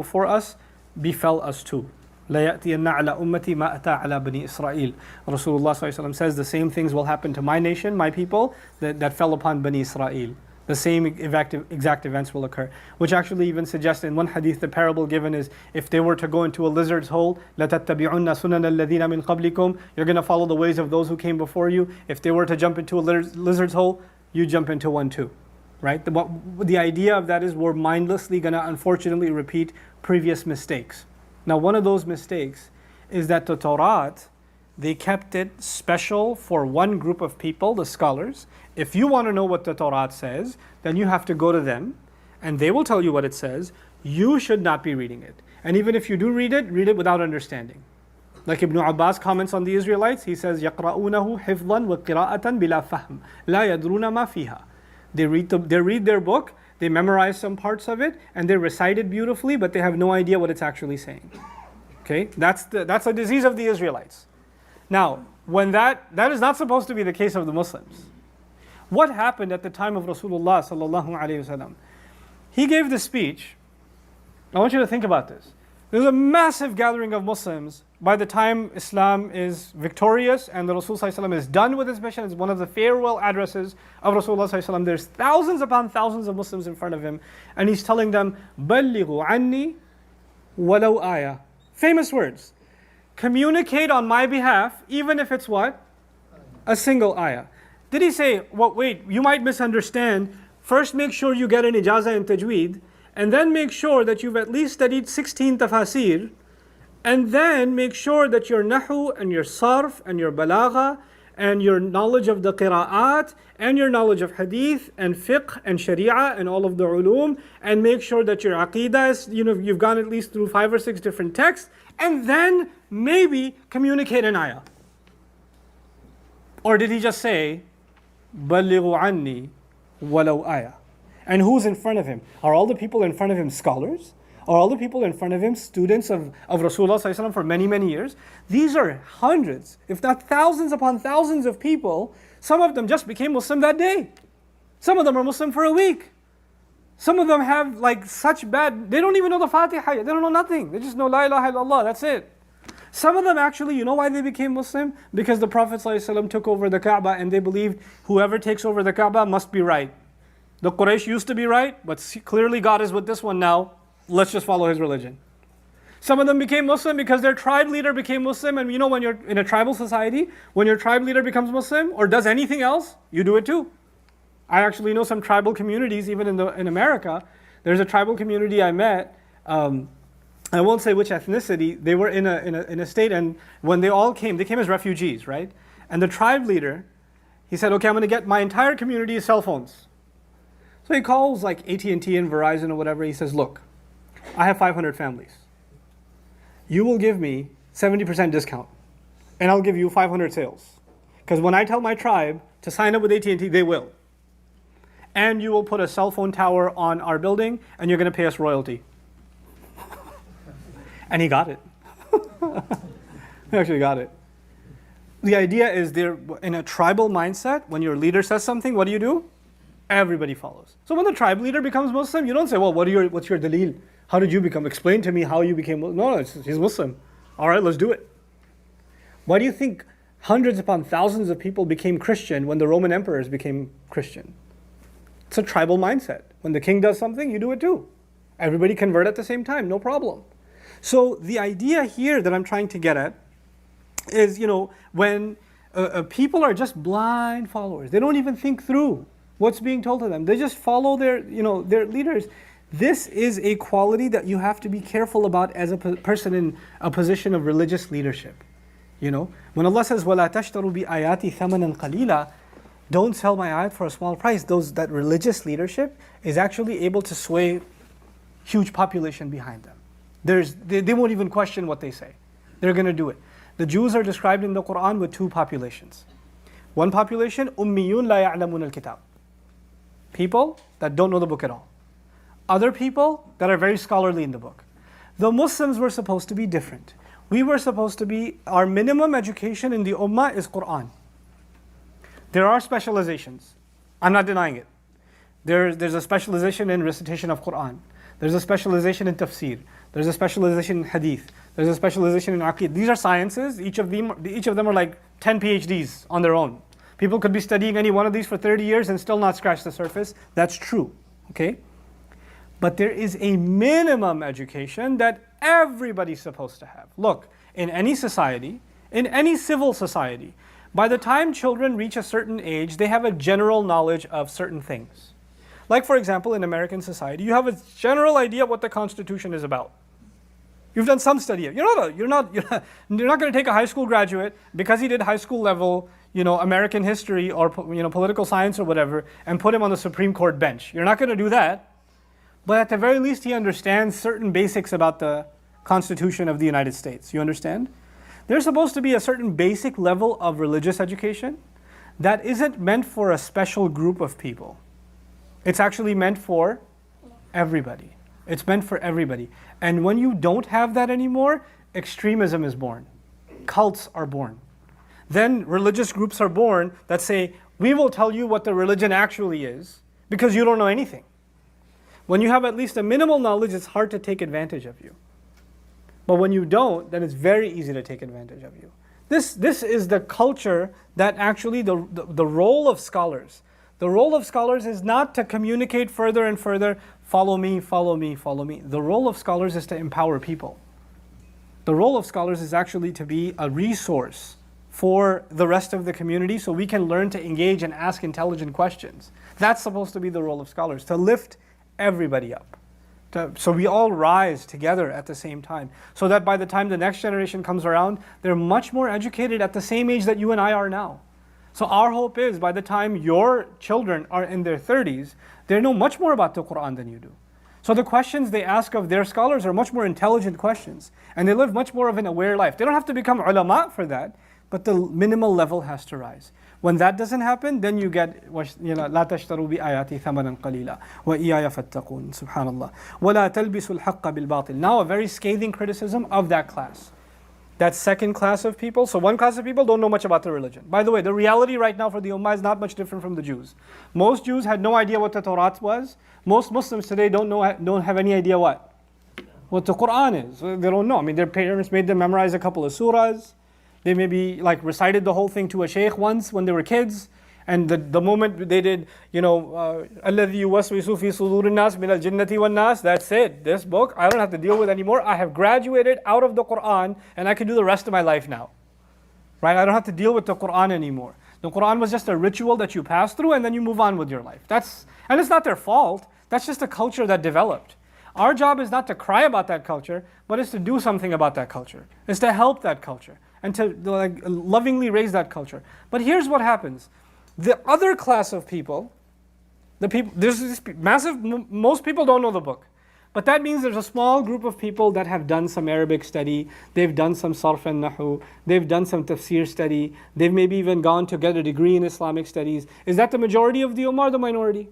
before us befell us too. لا يأتين على أمتي ما أتى على بني إسرائيل. Rasulullah ﷺ says the same things will happen to my nation, my people, that fell upon Bani Israel. The same exact events will occur. Which actually even suggests in one hadith, the parable given is, if they were to go into a lizard's hole, لَتَتَّبِعُنَّ سُنَنَ الَّذِينَ مِنْ قَبْلِكُمْ, you're going to follow the ways of those who came before you. If they were to jump into a lizard's hole, you jump into one too. Right? The idea of that is we're mindlessly going to unfortunately repeat previous mistakes. Now, one of those mistakes is that the Torah, they kept it special for one group of people, the scholars. If you want to know what the Torah says, then you have to go to them, and they will tell you what it says. You should not be reading it. And even if you do read it without understanding. Like Ibn Abbas comments on the Israelites, he says, يَقْرَؤُونَهُ حِفْظًا وَقِرَاءَةً بِلَا فَهْمٍ لَا يَدْرُونَ مَا فِيهَا. They read their book, they memorize some parts of it, and they recite it beautifully, but they have no idea what it's actually saying. Okay, that's a disease of the Israelites. Now, when that is not supposed to be the case of the Muslims. What happened at the time of Rasulullah sallallahu alaihi wasallam? He gave this speech. I want you to think about this. There's a massive gathering of Muslims by the time Islam is victorious and the Rasul sallallahu alaihi wasallam is done with his mission. It's one of the farewell addresses of Rasulullah sallallahu alaihi wasallam. There's thousands upon thousands of Muslims in front of him, and he's telling them, "Ballighu anni walau ayah." Famous words. Communicate on my behalf, even if it's what? A single ayah. Did he say, well, wait, you might misunderstand. First make sure you get an ijazah in tajweed, and then make sure that you've at least studied 16 tafasir, and then make sure that your nahu and your sarf and your balagha and your knowledge of the qira'at and your knowledge of hadith and fiqh and sharia and all of the ulum, and make sure that your aqidah is, you've gone at least through 5 or 6 different texts, and then maybe communicate an ayah. Or did he just say, بَلِّغُوا عَنِّي وَلَوْ ayah? And who's in front of him? Are all the people in front of him scholars? Are all the people in front of him students of Rasulullah sallallahu alaihi wasallam for many, many years? These are hundreds, if not thousands upon thousands of people. Some of them just became Muslim that day. Some of them are Muslim for a week. Some of them have such bad, they don't even know the Fatiha, they don't know nothing. They just know La ilaha illallah, that's it. Some of them actually, you know why they became Muslim? Because the Prophet ﷺ took over the Kaaba and they believed whoever takes over the Kaaba must be right. The Quraysh used to be right, but clearly God is with this one now. Let's just follow his religion. Some of them became Muslim because their tribe leader became Muslim, and when you're in a tribal society, when your tribe leader becomes Muslim or does anything else, you do it too. I actually know some tribal communities, even in America. There's a tribal community I met. I won't say which ethnicity. They were in a state, and when they all came, they came as refugees, right? And the tribe leader, he said, okay, I'm going to get my entire community's cell phones. So he calls AT&T and Verizon or whatever. He says, look, I have 500 families. You will give me 70% discount, and I'll give you 500 sales. Because when I tell my tribe to sign up with AT&T, they will. And you will put a cell phone tower on our building, and you're going to pay us royalty. And he got it. He actually got it. The idea is they're in a tribal mindset. When your leader says something, what do? Everybody follows. So when the tribe leader becomes Muslim, you don't say, well, what's your dalil? How did you become? Explain to me how you became Muslim. No, he's Muslim. All right, let's do it. Why do you think hundreds upon thousands of people became Christian when the Roman emperors became Christian? It's a tribal mindset. When the king does something, you do it too. Everybody convert at the same time, no problem. So the idea here that I'm trying to get at is, when people are just blind followers, they don't even think through what's being told to them. They just follow their leaders. This is a quality that you have to be careful about as a person in a position of religious leadership. When Allah says, وَلَا تَشْتَرُوا بِآيَاتِ ثَمَنًا قَلِيلًا, don't sell my ayat for a small price. That religious leadership is actually able to sway huge population behind them. They won't even question what they say. They're going to do it. The Jews are described in the Quran with 2 populations. One population, ummiyun la ya'lamun al-kitab. People that don't know the book at all. Other people that are very scholarly in the book. The Muslims were supposed to be different. We were supposed to be, our minimum education in the ummah is Quran. There are specializations. I'm not denying it. There's a specialization in recitation of Quran. There's a specialization in tafsir. There's a specialization in hadith. There's a specialization in aqid. These are sciences. Each of them are like 10 PhDs on their own. People could be studying any one of these for 30 years and still not scratch the surface. That's true, okay? But there is a minimum education that everybody's supposed to have. Look, in any society, in any civil society, by the time children reach a certain age, they have a general knowledge of certain things. Like for example, in American society, you have a general idea of what the Constitution is about. You've done some study. You're not going to take a high school graduate because he did high school level, American history or political science or whatever, and put him on the Supreme Court bench. You're not going to do that. But at the very least, he understands certain basics about the Constitution of the United States. You understand? There's supposed to be a certain basic level of religious education that isn't meant for a special group of people. It's actually meant for everybody. It's meant for everybody. And when you don't have that anymore, extremism is born. Cults are born. Then religious groups are born that say, we will tell you what the religion actually is because you don't know anything. When you have at least a minimal knowledge, it's hard to take advantage of you. But when you don't, then it's very easy to take advantage of you. This is the culture that actually the role of scholars. The role of scholars is not to communicate further and further, follow me, follow me, follow me. The role of scholars is to empower people. The role of scholars is actually to be a resource for the rest of the community so we can learn to engage and ask intelligent questions. That's supposed to be the role of scholars, to lift everybody up. So we all rise together at the same time. So that by the time the next generation comes around, they're much more educated at the same age that you and I are now. So our hope is by the time your children are in their 30s, they know much more about the Quran than you do. So the questions they ask of their scholars are much more intelligent questions. And they live much more of an aware life. They don't have to become ulama for that, but the minimal level has to rise. When that doesn't happen, then you get لا تشتروا بآياتي ثمنا قليلا وإياي فاتقون. Subhanallah. ولا تلبسوا الحق بالباطل. Now a very scathing criticism of that class. That second class of people. So one class of people don't know much about the religion. By the way, the reality right now for the Ummah is not much different from the Jews. Most Jews had no idea what the Torah was. Most Muslims today don't have any idea what the Quran is. They don't know. I mean, their parents made them memorize a couple of surahs. They maybe recited the whole thing to a sheikh once when they were kids. And the moment they did, الَّذِي يُوَسْوِسُ فِي صُدُورِ النَّاسِ مِنَ الْجِنَّةِ وَالنَّاسِ, that's it. This book, I don't have to deal with anymore. I have graduated out of the Quran and I can do the rest of my life now. Right? I don't have to deal with the Quran anymore. The Quran was just a ritual that you pass through and then you move on with your life. And it's not their fault. That's just a culture that developed. Our job is not to cry about that culture, but it's to do something about that culture. It's to help that culture and to lovingly raise that culture. But here's what happens. The other class of people, there's this massive, most people don't know the book. But that means there's a small group of people that have done some Arabic study, they've done some sarf and nahu, they've done some tafsir study, they've maybe even gone to get a degree in Islamic studies. Is that the majority of the Ummah or the minority?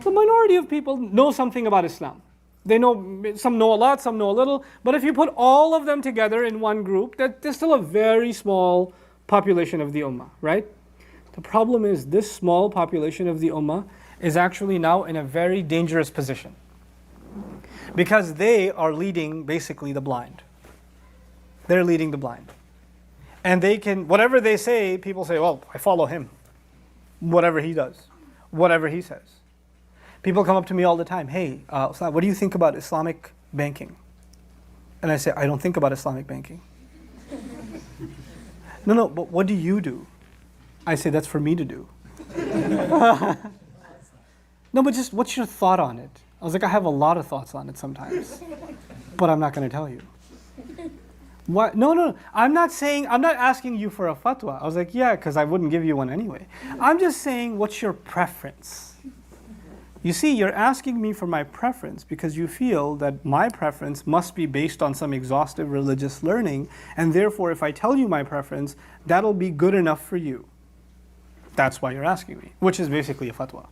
The minority of people know something about Islam. They know, some know a lot, some know a little, but if you put all of them together in one group, there's still a very small population of the Ummah, right? The problem is this small population of the Ummah is actually now in a very dangerous position. Because they are leading basically the blind. They're leading the blind. And they can, whatever they say, people say, well, I follow him. Whatever he does, whatever he says. People come up to me all the time, hey, Ustad, what do you think about Islamic banking? And I say, I don't think about Islamic banking. No, but what do you do? I say, that's for me to do. No, but just what's your thought on it? I was like, I have a lot of thoughts on it sometimes, but I'm not going to tell you. What? No, I'm not asking you for a fatwa. I was like, yeah, because I wouldn't give you one anyway. I'm just saying, what's your preference? You see, you're asking me for my preference because you feel that my preference must be based on some exhaustive religious learning, and therefore if I tell you my preference, that'll be good enough for you. That's why you're asking me, which is basically a fatwa.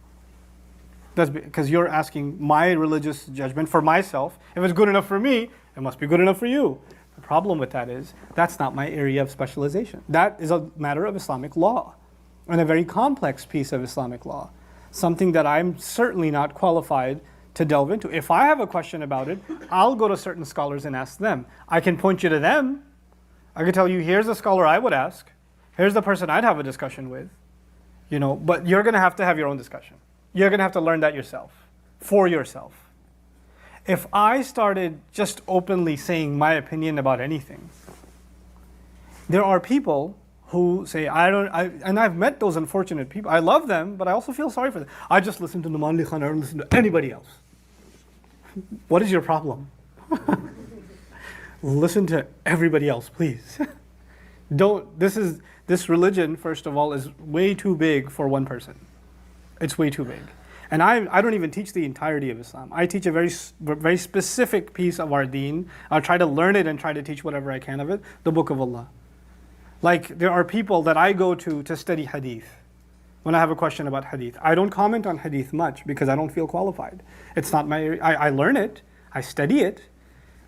That's because you're asking my religious judgment for myself. If it's good enough for me, it must be good enough for you. The problem with that is, that's not my area of specialization. That is a matter of Islamic law, and a very complex piece of Islamic law. Something that I'm certainly not qualified to delve into. If I have a question about it, I'll go to certain scholars and ask them. I can point you to them. I can tell you, here's the scholar I would ask. Here's the person I'd have a discussion with. But you're going to have your own discussion. You're going to have to learn that yourself, for yourself. If I started just openly saying my opinion about anything, there are people who say, and I've met those unfortunate people. I love them, but I also feel sorry for them. I just listen to Nouman Khan, I don't listen to anybody else. What is your problem? Listen to everybody else, please. This religion, first of all, is way too big for one person. It's way too big. And I don't even teach the entirety of Islam. I teach a very, very specific piece of our deen. I'll try to learn it and try to teach whatever I can of it, the Book of Allah. Like, there are people that I go to study hadith when I have a question about hadith. I don't comment on hadith much because I don't feel qualified. It's not my area. I learn it, I study it,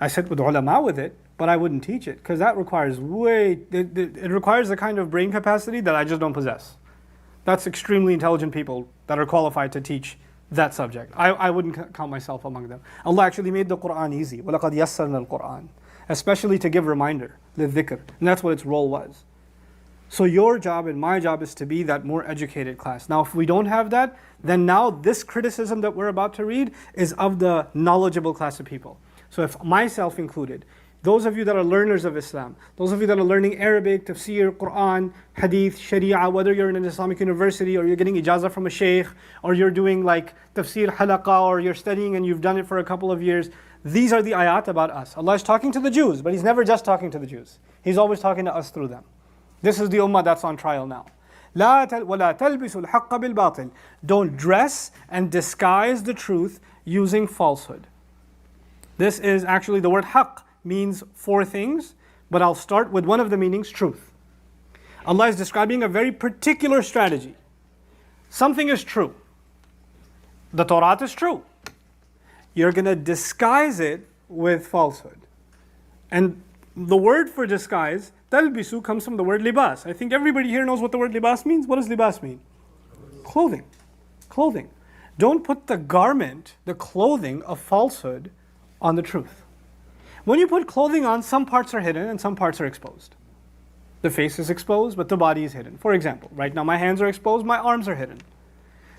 I sit with ulama with it, but I wouldn't teach it because that requires it requires the kind of brain capacity that I just don't possess. That's extremely intelligent people that are qualified to teach that subject. I wouldn't count myself among them. Allah actually made the Quran easy. وَلَقَدْ يَسَّرْنَا الْقُرْآنَ, especially to give reminder, لِلذِّكْر. And that's what its role was. So your job and my job is to be that more educated class. Now if we don't have that, then now this criticism that we're about to read is of the knowledgeable class of people. So if myself included, those of you that are learners of Islam, those of you that are learning Arabic, tafsir, Quran, hadith, sharia, whether you're in an Islamic university or you're getting ijazah from a sheikh, or you're doing like tafsir halaqa, or you're studying and you've done it for a couple of years, these are the ayat about us. Allah is talking to the Jews, but He's never just talking to the Jews. He's always talking to us through them. This is the ummah that's on trial now. وَلَا تَلْبِسُوا الْحَقَّ بِالْبَاطِلِ. Don't dress and disguise the truth using falsehood. This is actually the word haqq means four things, but I'll start with one of the meanings, truth. Allah is describing a very particular strategy. Something is true. The Torah is true. You're going to disguise it with falsehood. And the word for disguise, talbisu, comes from the word libas. I think everybody here knows what the word libas means. What does libas mean? Clothing. Clothing. Don't put the garment, the clothing of falsehood on the truth. When you put clothing on, some parts are hidden and some parts are exposed. The face is exposed, but the body is hidden. For example, right now my hands are exposed, my arms are hidden.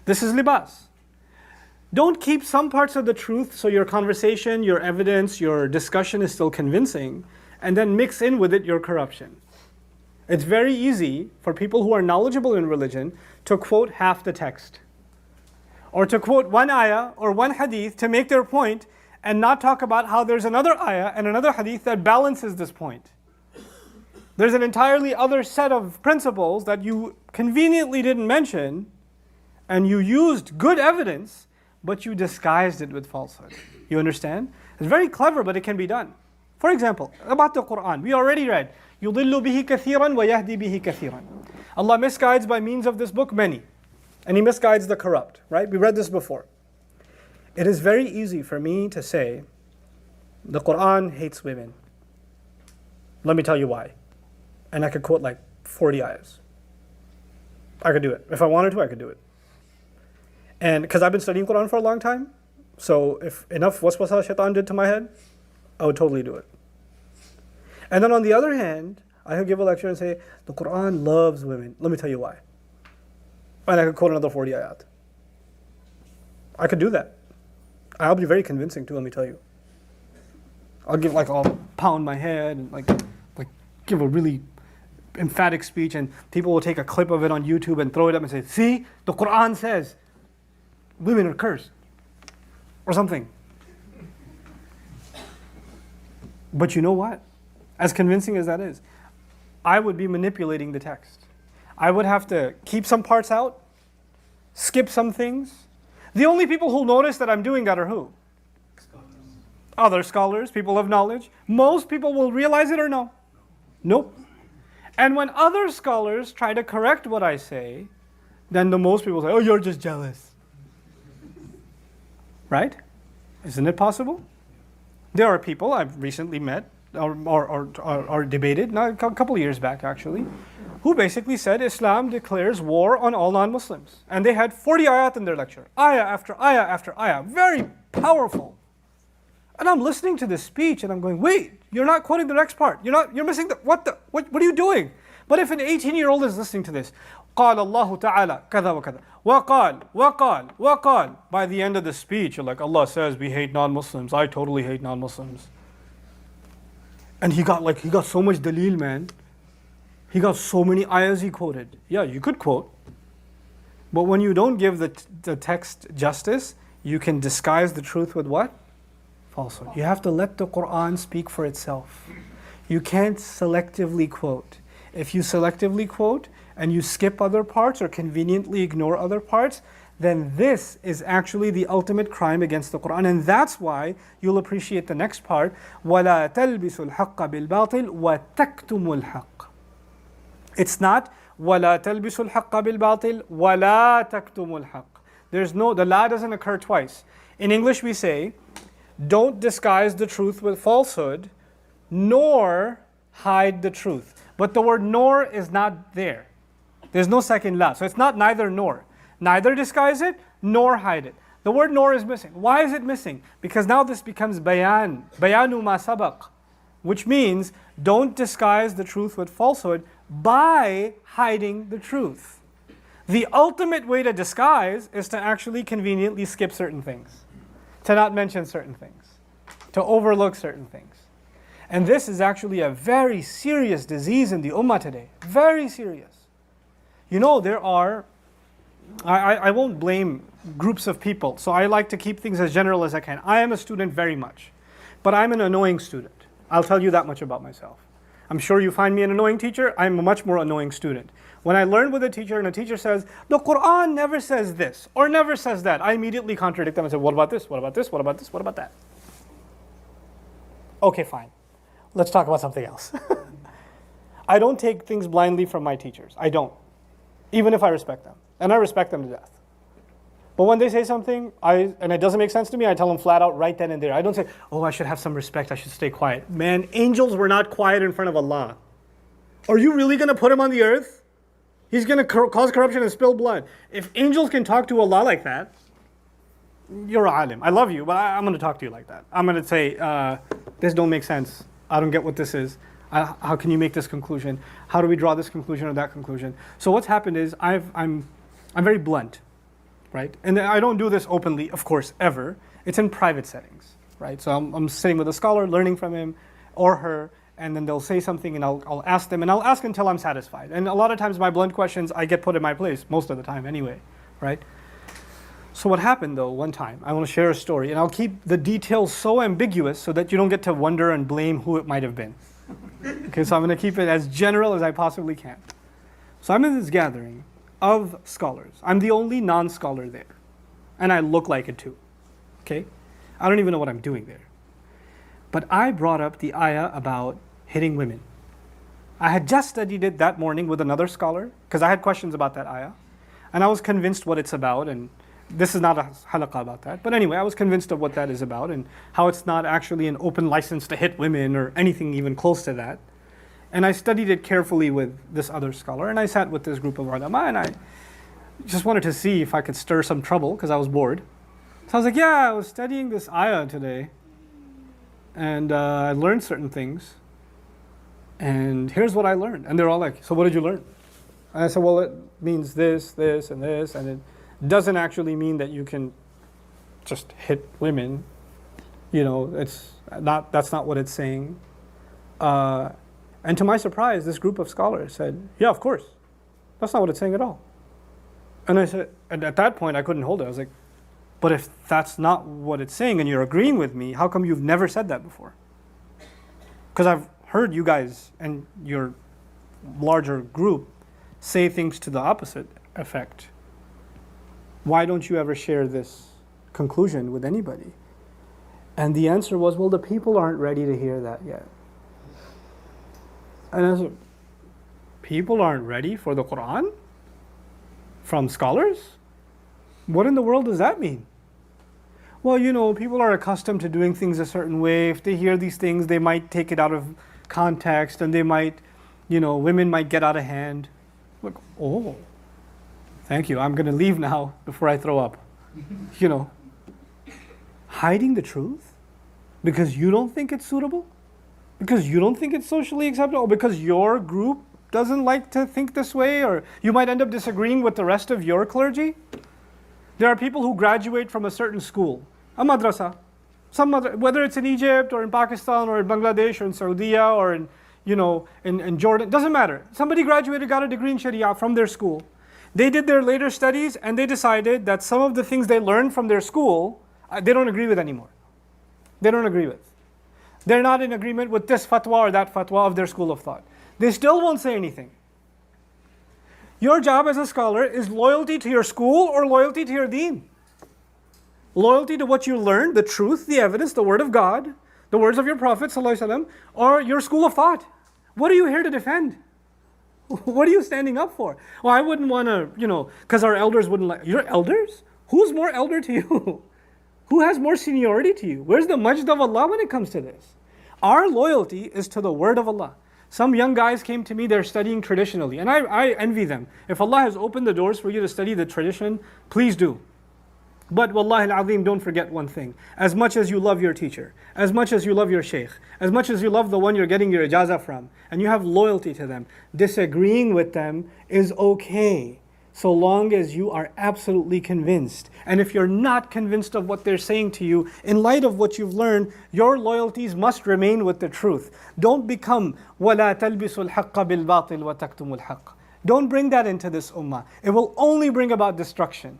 This is libas. Don't keep some parts of the truth so your conversation, your evidence, your discussion is still convincing, and then mix in with it your corruption. It's very easy for people who are knowledgeable in religion to quote half the text, or to quote one ayah or one hadith to make their point and not talk about how there's another ayah and another hadith that balances this point. There's an entirely other set of principles that you conveniently didn't mention, and you used good evidence, but you disguised it with falsehood. You understand? It's very clever, but it can be done. For example, about the Quran, we already read, يُضِلُّ بِهِ كَثِيرًا وَيَهْدِي بِهِ كَثِيرًا. Allah misguides by means of this book many, and He misguides the corrupt, right? We read this before. It is very easy for me to say, the Quran hates women. Let me tell you why. And I could quote like 40 ayahs. I could do it. If I wanted to, I could do it. And because I've been studying Quran for a long time, so if enough waswasa shaitan did to my head, I would totally do it. And then on the other hand, I could give a lecture and say, the Quran loves women. Let me tell you why. And I could quote another 40 ayat. I could do that. I'll be very convincing too, let me tell you. I'll pound my head and like give a really emphatic speech, and people will take a clip of it on YouTube and throw it up and say, see, the Quran says women are cursed, or something. But you know what? As convincing as that is, I would be manipulating the text. I would have to keep some parts out, skip some things. The only people who'll notice that I'm doing that are who? Scholars. Other scholars, people of knowledge. Most people will realize it or no? Nope. And when other scholars try to correct what I say, then the most people say, oh, you're just jealous. Right? Isn't it possible? There are people I've recently met or debated, a couple of years back actually, who basically said Islam declares war on all non-Muslims. And they had 40 ayat in their lecture. Ayah after ayah after ayah. Very Powerful. And I'm listening to this speech and I'm going, wait, you're not quoting the next part. You're missing what are you doing? But if an 18-year-old is listening to this, قال الله تعالى كذا وكذا وقال. By the end of the speech, you're like, Allah says we hate non-Muslims. I totally hate non-Muslims. And he got so much dalil, man. He got so many ayahs he quoted. Yeah, you could quote. But when you don't give the text justice, you can disguise the truth with what? Falsehood. You have to let the Quran speak for itself. You can't selectively quote. If you selectively quote and you skip other parts or conveniently ignore other parts, then this is actually the ultimate crime against the Quran. And that's why you'll appreciate the next part. وَلَا تَلْبِسُوا الْحَقَّ بِالْبَاطِلِ وَتَكْتُمُوا الْحَقَّ. It's not وَلَا تَلْبِسُوا الْحَقَّ بِالْبَاطِلِ وَلَا تَكْتُمُوا الْحَقَّ. The la doesn't occur twice. In English we say, don't disguise the truth with falsehood, nor hide the truth. But the word nor is not there. There's no second la. So it's not neither nor. Neither disguise it, nor hide it. The word nor is missing. Why is it missing? Because now this becomes bayanu ma sabaq, which means don't disguise the truth with falsehood by hiding the truth. The ultimate way to disguise is to actually conveniently skip certain things, to not mention certain things, to overlook certain things. And this is actually a very serious disease in the ummah today. Very serious. You know, there are, I won't blame groups of people, so I like to keep things as general as I can. I am a student very much, but I'm an annoying student. I'll tell you that much about myself. I'm sure you find me an annoying teacher, I'm a much more annoying student. When I learn with a teacher and a teacher says, the Quran never says this or never says that, I immediately contradict them and say, what about this, what about this, what about this, what about that? Okay, fine. Let's talk about something else. I don't take things blindly from my teachers. I don't. Even if I respect them. And I respect them to death. But when they say something and it doesn't make sense to me, I tell them flat out right then and there. I don't say, oh, I should have some respect, I should stay quiet. Man, angels were not quiet in front of Allah. Are you really going to put him on the earth? He's going to cause corruption and spill blood. If angels can talk to Allah like that, you're a alim. I love you, but I'm going to talk to you like that. I'm going to say, this don't make sense. I don't get what this is. How can you make this conclusion? How do we draw this conclusion or that conclusion? So what's happened is I'm very blunt, right? And I don't do this openly, of course, ever. It's in private settings, right? So I'm sitting with a scholar, learning from him or her, and then they'll say something and I'll ask them, and I'll ask until I'm satisfied. And a lot of times my blunt questions, I get put in my place, most of the time anyway, right? So what happened though, one time, I want to share a story, and I'll keep the details so ambiguous so that you don't get to wonder and blame who it might have been. Okay, so I'm going to keep it as general as I possibly can. So I'm in this gathering of scholars. I'm the only non-scholar there. And I look like it too. Okay? I don't even know what I'm doing there. But I brought up the ayah about hitting women. I had just studied it that morning with another scholar, because I had questions about that ayah. And I was convinced what it's about, and this is not a halaqah about that. But anyway, I was convinced of what that is about and how it's not actually an open license to hit women or anything even close to that. And I studied it carefully with this other scholar, and I sat with this group of ulama, and I just wanted to see if I could stir some trouble because I was bored. So I was like, yeah, I was studying this ayah today, and I learned certain things, and here's what I learned. And they're all like, so what did you learn? And I said, well, it means this, this, and this, and it doesn't actually mean that you can just hit women. You know, that's not what it's saying. And to my surprise, this group of scholars said, yeah, of course. That's not what it's saying at all. And I said, and at that point, I couldn't hold it. I was like, but if that's not what it's saying and you're agreeing with me, how come you've never said that before? Because I've heard you guys and your larger group say things to the opposite effect. Why don't you ever share this conclusion with anybody? And the answer was, well, the people aren't ready to hear that yet. And I said, people aren't ready for the Quran? From scholars? What in the world does that mean? Well, you know, people are accustomed to doing things a certain way. If they hear these things, they might take it out of context, and they might, you know, women might get out of hand. Like, oh, thank you. I'm going to leave now before I throw up. You know. Hiding the truth? Because you don't think it's suitable? Because you don't think it's socially acceptable? Or because your group doesn't like to think this way? Or you might end up disagreeing with the rest of your clergy? There are people who graduate from a certain school, a madrasa, whether it's in Egypt or in Pakistan or in Bangladesh or in Saudi or in Jordan, doesn't matter. Somebody graduated, got a degree in Sharia from their school. They did their later studies and they decided that some of the things they learned from their school, they don't agree with anymore. They don't agree with. They're not in agreement with this fatwa or that fatwa of their school of thought. They still won't say anything. Your job as a scholar is loyalty to your school or loyalty to your deen. Loyalty to what you learned, the truth, the evidence, the word of God, the words of your Prophet ﷺ, or your school of thought. What are you here to defend? What are you standing up for? Well, I wouldn't want to, because our elders wouldn't like. Your elders? Who's more elder to you? Who has more seniority to you? Where's the majd of Allah when it comes to this? Our loyalty is to the word of Allah. Some young guys came to me, they're studying traditionally, and I envy them. If Allah has opened the doors for you to study the tradition, please do. But wallahi al-azim, don't forget one thing. As much as you love your teacher, as much as you love your shaykh, as much as you love the one you're getting your ijazah from, and you have loyalty to them, disagreeing with them is okay, so long as you are absolutely convinced. And if you're not convinced of what they're saying to you, in light of what you've learned, your loyalties must remain with the truth. Don't become وَلَا تَلْبِسُوا الْحَقَّ بِالْبَاطِلِ وَتَكْتُمُوا الْحَقَّ. Don't bring that into this ummah. It will only bring about destruction.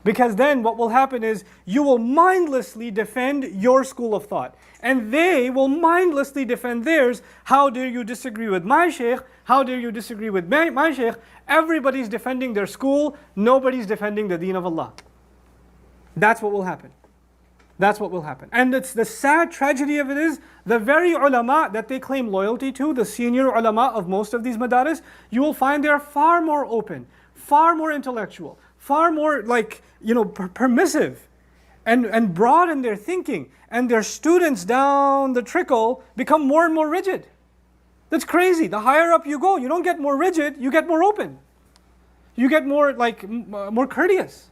Because then what will happen is you will mindlessly defend your school of thought. And they will mindlessly defend theirs. How dare you disagree with my shaykh? How dare you disagree with my shaykh? Everybody's defending their school. Nobody's defending the deen of Allah. That's what will happen. That's what will happen. And it's the sad tragedy of it is, the very ulama that they claim loyalty to, the senior ulama of most of these madaris, you will find they're far more open, far more intellectual, far more permissive and broad in their thinking. And their students down the trickle become more and more rigid. That's crazy. The higher up you go, you don't get more rigid, you get more open. You get more more courteous.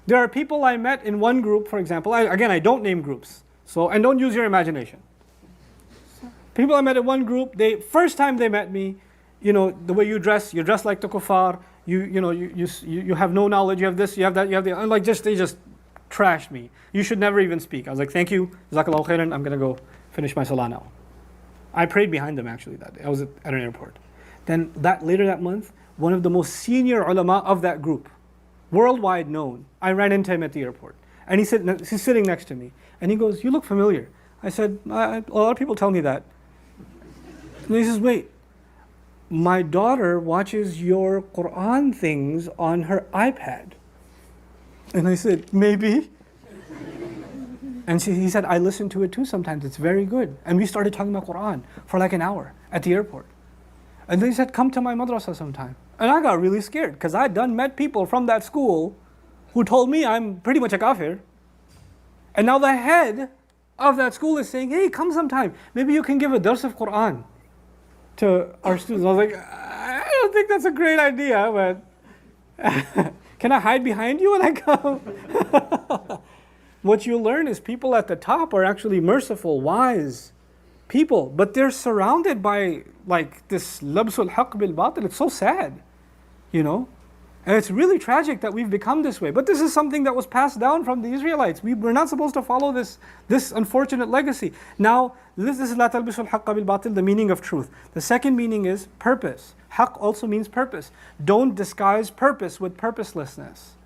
There are people I met in one group, for example. I don't name groups, and don't use your imagination. People I met in one group, first time they met me, the way you dress like the kuffar. You have no knowledge. You have this. You have that. You have the. And they just trashed me. You should never even speak. I was like, thank you, Jazakallahu khairan. I'm gonna go finish my salah now. I prayed behind them actually that day. I was at an airport. Then later that month, one of the most senior ulama of that group, worldwide known, I ran into him at the airport. And he's sitting next to me. And he goes, "You look familiar." I said, "A lot of people tell me that." And he says, "Wait, my daughter watches your Quran things on her iPad." And I said, "Maybe." And he said, "I listen to it too sometimes. It's very good." And we started talking about Quran for like an hour at the airport. And then he said, "Come to my madrasa sometime." And I got really scared because I'd met people from that school who told me I'm pretty much a kafir. And now the head of that school is saying, "Hey, come sometime. Maybe you can give a dars of Quran to our students." I was like, "I don't think that's a great idea, but can I hide behind you when I come?" What you learn is people at the top are actually merciful, wise people, but they're surrounded by this labsul haqq bil batil. It's so sad, and it's really tragic that we've become this way. But this is something that was passed down from the Israelites. We're not supposed to follow this unfortunate legacy. Now, this is la talbisul haqq bil batil, the meaning of truth. The second meaning is purpose. Haqq also means purpose. Don't disguise purpose with purposelessness.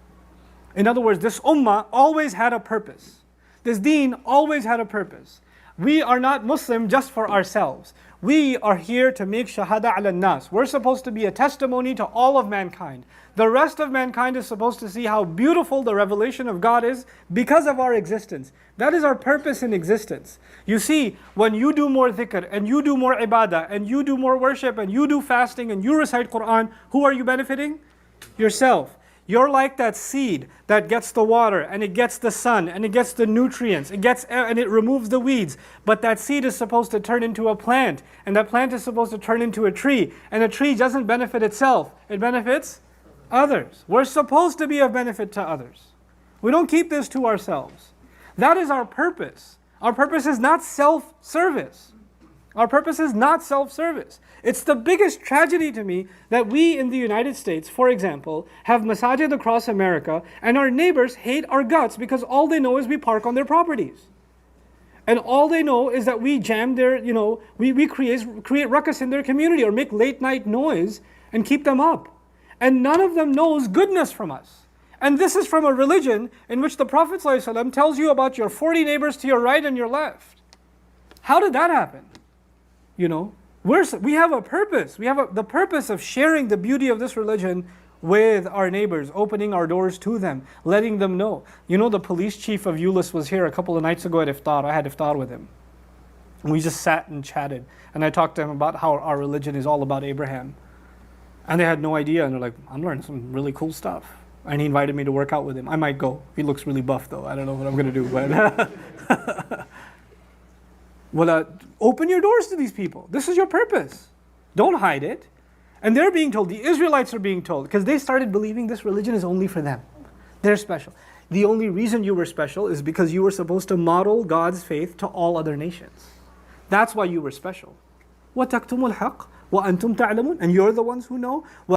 In other words, this ummah always had a purpose. This deen always had a purpose. We are not Muslim just for ourselves. We are here to make shahada ala nas. We're supposed to be a testimony to all of mankind. The rest of mankind is supposed to see how beautiful the revelation of God is because of our existence. That is our purpose in existence. You see, when you do more dhikr, and you do more ibadah, and you do more worship, and you do fasting, and you recite Quran, who are you benefiting? Yourself. You're like that seed that gets the water and it gets the sun and it gets the nutrients, and it removes the weeds. But that seed is supposed to turn into a plant, and that plant is supposed to turn into a tree. And a tree doesn't benefit itself, it benefits others. We're supposed to be of benefit to others. We don't keep this to ourselves. That is our purpose. Our purpose is not self-service. Our purpose is not self-service. It's the biggest tragedy to me that we in the United States, for example, have masajid across America and our neighbors hate our guts because all they know is we park on their properties. And all they know is that we jam their, we create ruckus in their community or make late night noise and keep them up. And none of them knows goodness from us. And this is from a religion in which the Prophet ﷺ tells you about your 40 neighbors to your right and your left. How did that happen? We have a purpose. We have the purpose of sharing the beauty of this religion with our neighbors, opening our doors to them, letting them know. The police chief of Euless was here a couple of nights ago at iftar. I had iftar with him. And we just sat and chatted. And I talked to him about how our religion is all about Abraham. And they had no idea. And they're like, I'm learning some really cool stuff. And he invited me to work out with him. I might go. He looks really buff though. I don't know what I'm going to do. But well, open your doors to these people. This is your purpose. Don't hide it. And they're being told, the Israelites are being told, because they started believing this religion is only for them. They're special. The only reason you were special is because you were supposed to model God's faith to all other nations. That's why you were special. وَتَكْتُمُ الْحَقِّ وَأَنْتُمْ تَعْلَمُونَ. And you're the ones who know.